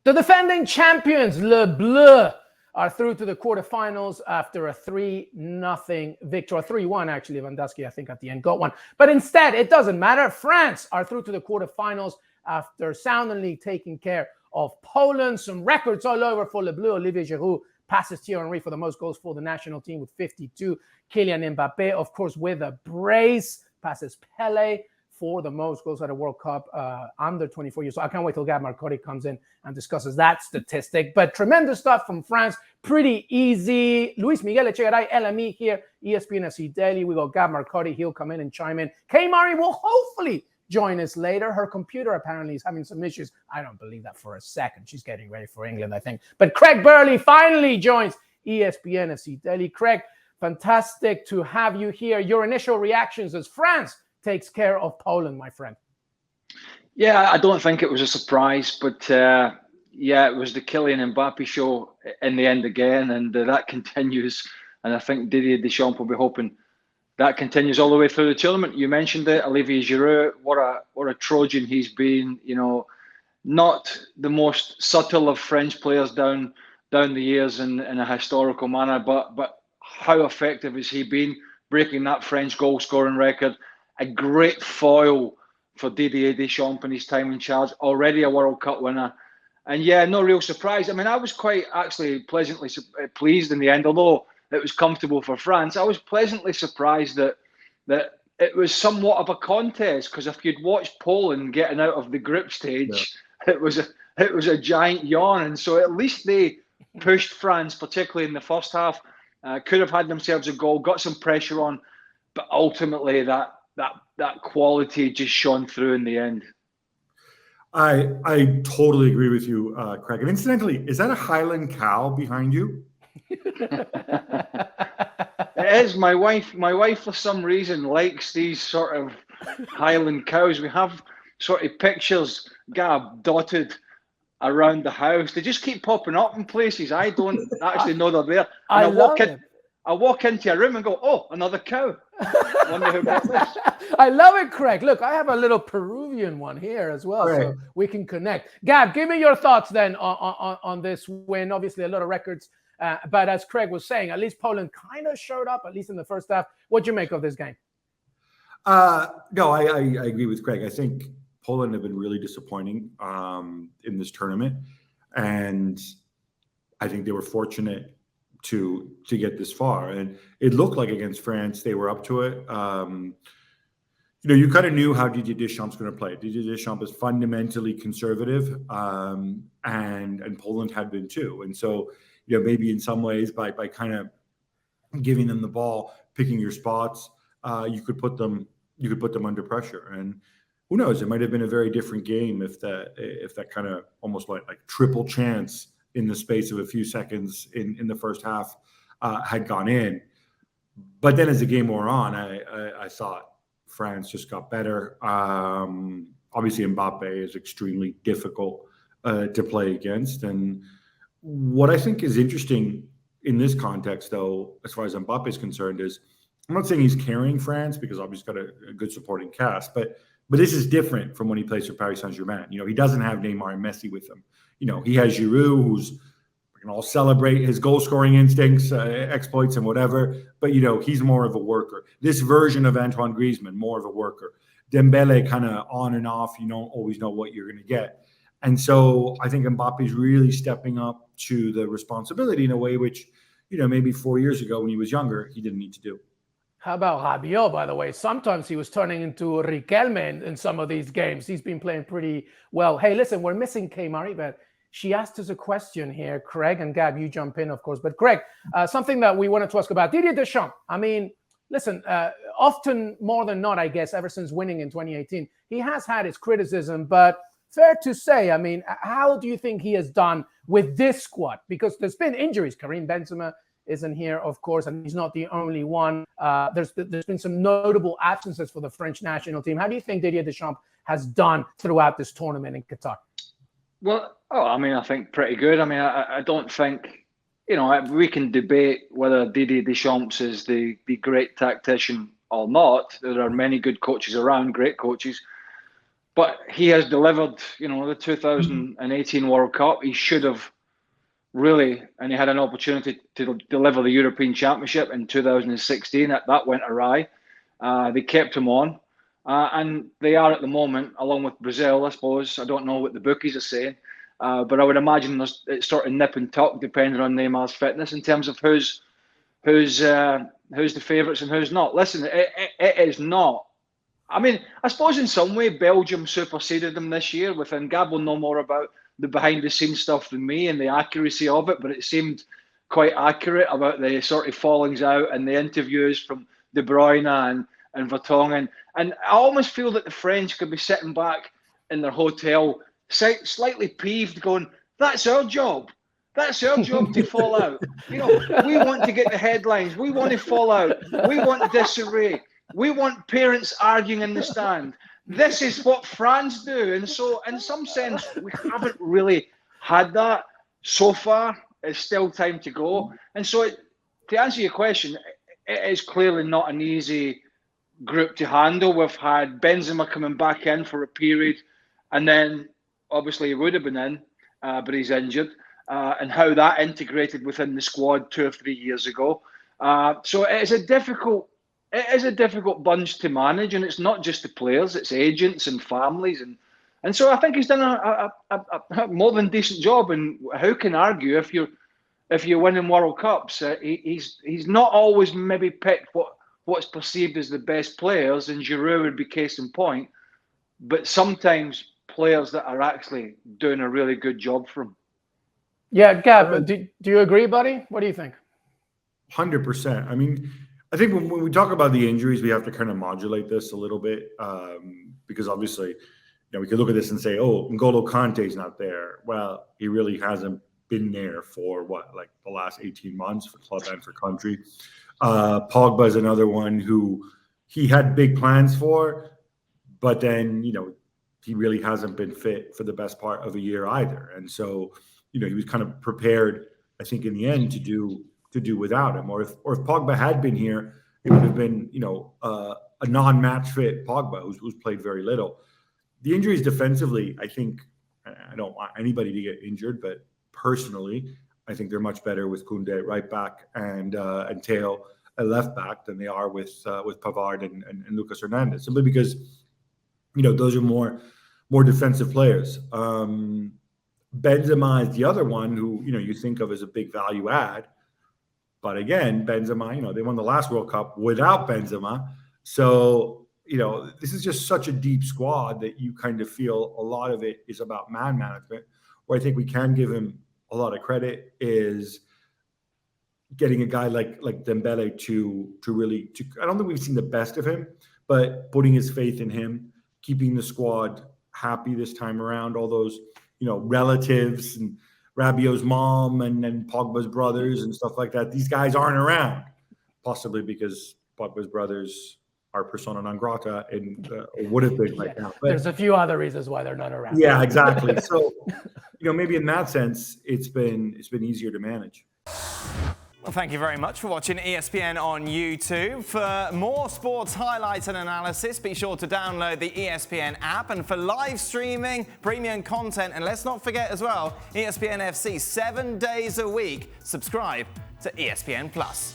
The defending champions, Le Bleus, are through to the quarterfinals after a 3-0 victory, or 3-1 actually. Lewandowski, I think, at the end got one. But instead, it doesn't matter. France are through to the quarterfinals after soundly taking care of Poland. Some records all over for Le Bleu. Olivier Giroud passes Thierry Henry for the most goals for the national team with 52. Kylian Mbappe, of course, with a brace, passes Pele for the most goals at a World Cup under 24 years. So I can't wait till Gab Marcotti comes in and discusses that statistic. But tremendous stuff from France. Pretty easy. Luis Miguel Echegaray, LME here, ESPN FC Daily. We got Gab Marcotti. He'll come in and chime in. Kay Murray will hopefully join us later. Her computer apparently is having some issues. I don't believe that for a second. She's getting ready for England, I think. But Craig Burley finally joins ESPN FC Daily. Craig, fantastic to have you here. Your initial reactions as France takes care of Poland, my friend. Yeah, I don't think it was a surprise, but yeah, it was the Kylian Mbappe show in the end again, and that continues. And I think Didier Deschamps will be hoping that continues all the way through the tournament. You mentioned it, Olivier Giroud. What a Trojan he's been. You know, not the most subtle of French players down the years in a historical manner, but how effective has he been breaking that French goal scoring record? A great foil for Didier Deschamps in his time in charge. Already a World Cup winner. And yeah, no real surprise. I mean, I was quite actually pleasantly pleased in the end, although it was comfortable for France. I was pleasantly surprised that it was somewhat of a contest, because if you'd watched Poland getting out of the group stage, it was a giant yawn. And so at least they pushed France, particularly in the first half. Could have had themselves a goal, got some pressure on, but ultimately that quality just shone through in the end. I totally agree with you, Craig. And incidentally, is that a Highland cow behind you? It is. My wife for some reason likes these sort of Highland cows. We have sort of pictures, Gab, dotted around the house. They just keep popping up in places. I don't actually know they're there. And I walk into a room and go, oh, another cow. Wonder who bought this. I love it, Craig. Look, I have a little Peruvian one here as well, so we can connect. Gab, give me your thoughts then on this win. Obviously, a lot of records, but as Craig was saying, at least Poland kind of showed up, at least in the first half. What'd you make of this game? No, I agree with Craig. I think Poland have been really disappointing in this tournament, and I think they were fortunate to get this far. And it looked like against France they were up to it. You kind of knew how Didier Deschamps was going to play. Didier Deschamps is fundamentally conservative, and Poland had been too. And so, maybe in some ways by kind of giving them the ball, picking your spots, you could put them under pressure. And who knows, it might have been a very different game if that kind of almost like triple chance in the space of a few seconds in the first half had gone in. But then as the game wore on, I thought France just got better. Obviously, Mbappe is extremely difficult to play against. And what I think is interesting in this context, though, as far as Mbappe is concerned, is I'm not saying he's carrying France, because obviously he's got a good supporting cast, but this is different from when he plays for Paris Saint-Germain. He doesn't have Neymar and Messi with him. He has Giroud, who's we can all celebrate his goal-scoring instincts, exploits, and whatever. But he's more of a worker. This version of Antoine Griezmann, more of a worker. Dembele, kind of on and off. You don't always know what you're going to get. And so I think Mbappe is really stepping up to the responsibility in a way which, maybe 4 years ago when he was younger, he didn't need to do. How about Rabiot, by the way? Sometimes he was turning into Riquelme in some of these games. He's been playing pretty well. Hey, listen, we're missing Kay Murray, but she asked us a question here. Craig and Gab, you jump in, of course. But Craig, something that we wanted to ask about Didier Deschamps. I mean, listen, often more than not, I guess, ever since winning in 2018, he has had his criticism, but fair to say, I mean, how do you think he has done with this squad? Because there's been injuries. Karim Benzema isn't here, of course, and he's not the only one. There's been some notable absences for the French national team. How do you think Didier Deschamps has done throughout this tournament in Qatar? Well, I think pretty good. I mean, I don't think, we can debate whether Didier Deschamps is the great tactician or not. There are many good coaches around, great coaches. But he has delivered, the 2018 World Cup. He should have really, and he had an opportunity to deliver the European Championship in 2016. That went awry. They kept him on. And they are at the moment, along with Brazil, I suppose. I don't know what the bookies are saying. But I would imagine it's sort of nip and tuck depending on Neymar's fitness in terms of who's the favourites and who's not. Listen, it is not. I mean, I suppose in some way Belgium superseded them this year. And Gab will know more about the behind-the-scenes stuff than me and the accuracy of it, but it seemed quite accurate about the sort of fallings out and the interviews from De Bruyne and Vertonghen. And I almost feel that the French could be sitting back in their hotel, slightly peeved, going, "That's our job. That's our job to fall out. We want to get the headlines. We want to fall out. We want disarray. We want parents arguing in the stand. This is what France do." And so, in some sense, we haven't really had that so far. It's still time to go. And so, to answer your question, it is clearly not an easy group to handle. We've had Benzema coming back in for a period, and then obviously he would have been in, but he's injured, and how that integrated within the squad 2 or 3 years ago. So it is a difficult bunch to manage, and it's not just the players; it's agents and families, and so I think he's done a more than decent job. And who can argue if you're winning World Cups? He's not always maybe picked what's perceived as the best players, and Giroud would be case in point. But sometimes players that are actually doing a really good job for him. Yeah, Gab, do you agree, buddy? What do you think? 100%. I mean, I think when we talk about the injuries, we have to kind of modulate this a little bit because obviously, we could look at this and say, "Oh, N'Golo Kante's not there." Well, he really hasn't been there for the last 18 months for club and for country. Pogba is another one who he had big plans for, but then, he really hasn't been fit for the best part of a year either. And so, he was kind of prepared, I think, in the end to do without him. Or if Pogba had been here, it would have been, a non-match fit Pogba who's played very little. The injuries defensively, I think, I don't want anybody to get injured, but personally, I think they're much better with Koundé at right back and Theo at left back than they are with Pavard and Lucas Hernandez, simply because those are more defensive players. Benzema is the other one who you think of as a big value add, but again, Benzema, they won the last World Cup without Benzema, so this is just such a deep squad that you kind of feel a lot of it is about man management. Where I think we can give him a lot of credit is getting a guy like Dembele to really I don't think we've seen the best of him, but putting his faith in him, keeping the squad happy this time around. All those relatives and Rabiot's mom and Pogba's brothers and stuff like that. These guys aren't around, possibly because Pogba's brothers are persona non grata and would have been right now. But there's a few other reasons why they're not around. Yeah, exactly. So maybe in that sense, it's been easier to manage. Well, thank you very much for watching ESPN on YouTube. For more sports highlights and analysis, be sure to download the ESPN app. And for live streaming, premium content, and let's not forget as well, ESPN FC 7 days a week. Subscribe to ESPN Plus.